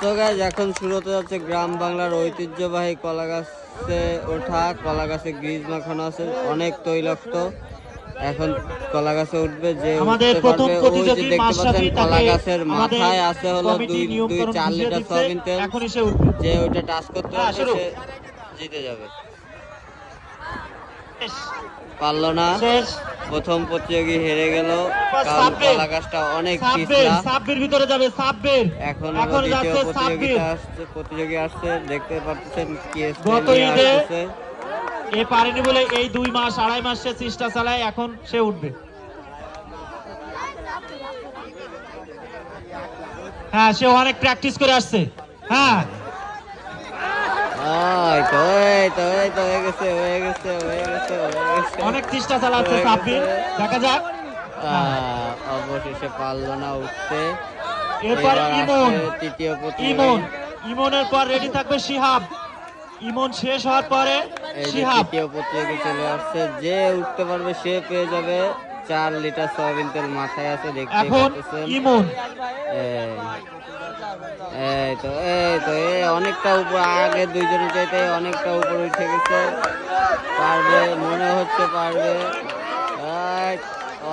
তো গাইস এখন শুরু হতে যাচ্ছে গ্রাম বাংলার ঐতিহ্যবাহী কলা গাছে ওঠা, কলা গাছে গ্রিজ মাখানো আছে, অনেক তৈলাক্ত। এখন কলা গাছে উঠবে, যে উঠতে পারবে ওই যে দেখতে পাচ্ছেন কলা গাছের মাথায় আছে হলো 2-4 লিটার সয়াবিন তেল, যে ওইটা টাচ করতে পারবে সে জিতে যাবে। পারলো না, প্রথম প্রতিযোগী হেরে গেল, কারণ কলা গাছটা অনেক পিছলা। ভিতরে যাবে সাব্বির। এখন দ্বিতীয় প্রতিযোগী আসছে, দেখতে পাচ্ছেন কি গত ঈদে এ পারেনি বলে এই 2 মাস 2.5 মাস সে চেষ্টা চালায়, এখন সে উঠবে। হ্যাঁ, সে অনেক প্র্যাকটিস করে আসছে। হ্যাঁ, অনেক চেষ্টা চালাচ্ছে সাব্বির, দেখা যাক। অবশেষে পারলো না উঠতে। এরপর ইমন, তৃতীয় প্রতিযোগী। ইমনের পর রেডি থাকবে শিহাব। ইমন শেষ হওয়ার পরে শিহাব। তৃতীয় প্রতিযোগী চলে আসছে, যে উঠতে পারবে সে পেয়ে যাবে 4 লিটার সয়াবিন তেল, মাথায় আছে দেখতে পাচ্ছেন। ইমন অনেকটা উপর, আগে দুইজনের চাইতে অনেকটা উপর উঠে গেছে। পারবে মনে হচ্ছে, পারবে।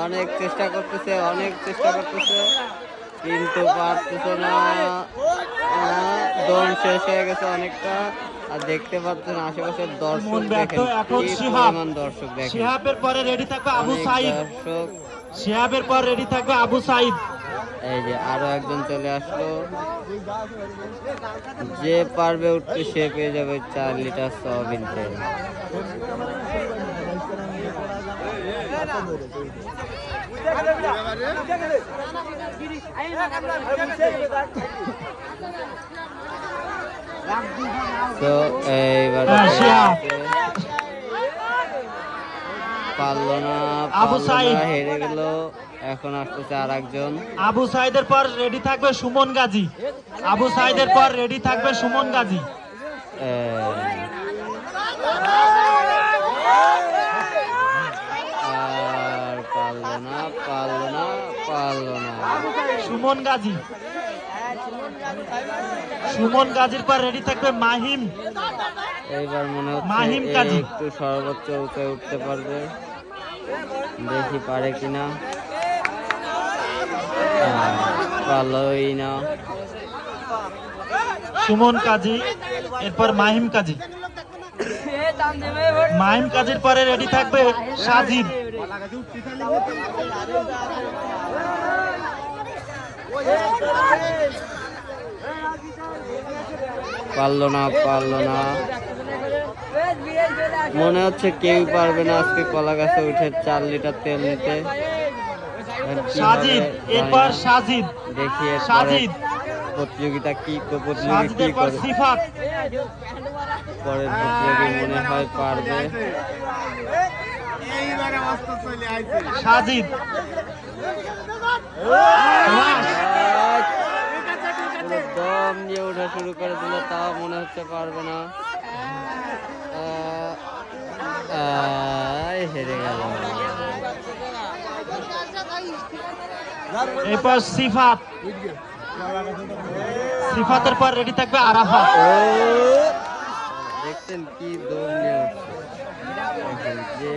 অনেক চেষ্টা করতেছে কিন্তু পারতেছে না। দম শেষ হয়ে গেছে অনেকটা। আর দেখতে পাচ্ছেন আশেপাশের দর্শক দেখেন, দর্শক দেখেন। শিহাবের পরে রেডি থাকবে আবু সাইদ। শিহাবের পর রেডি থাকবে আবু সাইদ। এই যে আরো একজন চলে আসলো, যে পারবে উঠতে সে পেয়ে যাবে 4 লিটার সয়াবিন তেল। তো এইবার পারলো না, হেরে গেল। এখন আসতেছে আর একজন। আবু সাইদের পর রেডি থাকবে সুমন গাজী। আবু সাইদের পর রেডি থাকবে সুমন গাজী। আর পারলো না। সুমন গাজী। সুমন গাজীর পর রেডি থাকবে মাহিম। এইবার মনে হচ্ছে মাহিম গাজী একটু সর্বোচ্চ উঁচায় উঠতে পারবে, দেখি পারে কিনা। পারলোই না। সুমন কাজী, এরপর মাহিম কাজী। মাহিম কাজীর পরে রেডি থাকবে সাজিদ। পারলো না। মনে হচ্ছে কেউ পারবে না আজকে কলা গাছে উঠে 4 লিটার তেল নিতে। সাজিদ, এরপর সাজিদ। দেখি সাজিদ প্রতিযোগিতা কি করে। সিফাত। পরের প্রতিযোগী মনে হয় পারবে। সাজিদ দম নিয়ে ওঠা শুরু করে দিল, তাও মনে হচ্ছে পারবে না। হেরে গেল। এরপর সিফাত। সিফাতের পর রেডি থাকবে আরাফাত। দেখছেন কি দম নিয়ে উঠছে, যে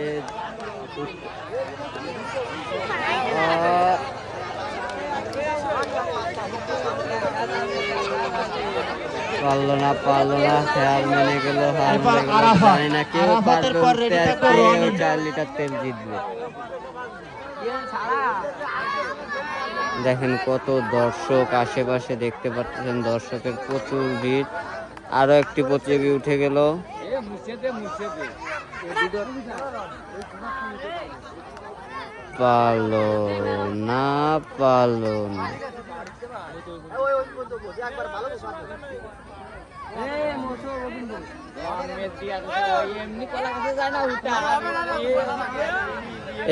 পারলো না। খেয়াল মেনে গেল, জানি না কেউ পারবে 4 লিটার তেল জিতবে। দেখেন কত দর্শক আশেপাশে, দেখতে পাচ্ছেন দর্শকের প্রচুর ভিড়। আরো একটি প্রতিযোগী উঠে গেল। পারলো না।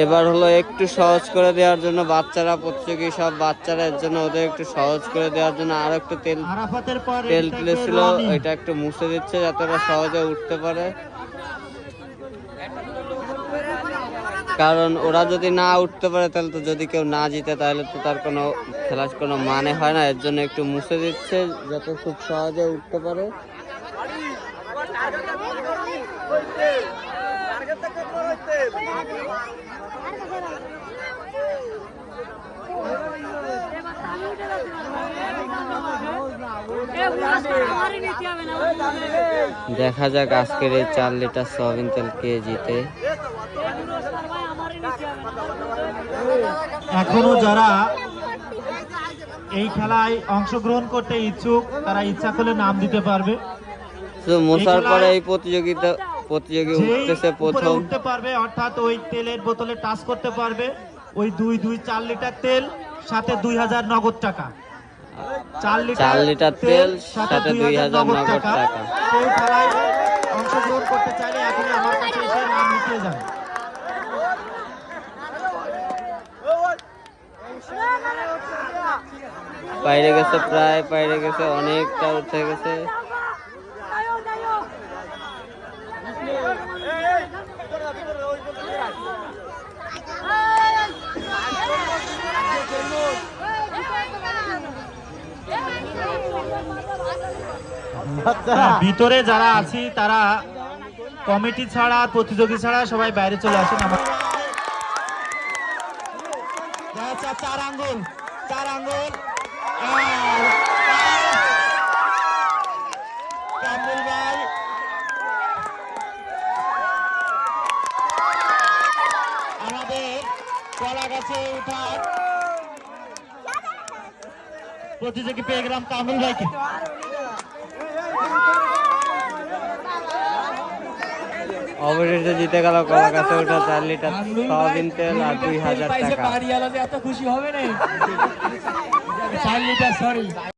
এবার হলো একটু সহজ করে দেওয়ার জন্য, বাচ্চারা প্রতিযোগী সব বাচ্চারা, এর জন্য ওদের একটু সহজ করে দেওয়ার জন্য আর একটু তেল তুলেছিল, এটা একটু মুছে দিচ্ছে যাতে ওরা সহজে উঠতে পারে। কারণ ওরা যদি না উঠতে পারে তাহলে তো, যদি কেউ না জিতে তাহলে তো তার কোনো খেলার কোনো মানে হয় না। এর জন্য একটু মুছে দিচ্ছে যাতে খুব সহজে উঠতে পারে। দেখা যাক আজকের এই 4 লিটার সয়াবিন তেল কে জিতে। এখনো যারা এই খেলায় অংশগ্রহণ করতে ইচ্ছুক তারা ইচ্ছা করলে নাম দিতে পারবে। তো মোছার পরে এই প্রতিযোগী উঠতেছে প্রথম, উঠতে পারবে অর্থাৎ ওই তেলের বোতলে টাচ করতে পারবে ওই 4 লিটার তেল সাথে 2000 নগদ টাকা। 4 লিটার তেল সাথে 2000 নগদ টাকা। কেউ খেলায় অংশগ্রহণ করতে চাইলে এখনই আমার কাছে এসে নাম লিখিয়ে যান। বাইরে গেছে, প্রায় বাইরে গেছে, অনেকটা উঠে গেছে। ভিতরে যারা আছি তারা কমিটি ছাড়া প্রতিযোগী ছাড়া সবাই বাইরে চলে আসেন। আমার 4 আঙ্গুল কামরুল ভাই আমাদের কলা গাছে উঠার প্রতিযোগী পেয়ে গেলাম কামরুল ভাইকে। অবশেষে জিতে গেল কলা গাছে ওঠা 4 লিটার সয়াবিন তেল আর 2000 টাকা। এত খুশি হবে না 4 লিটার সরি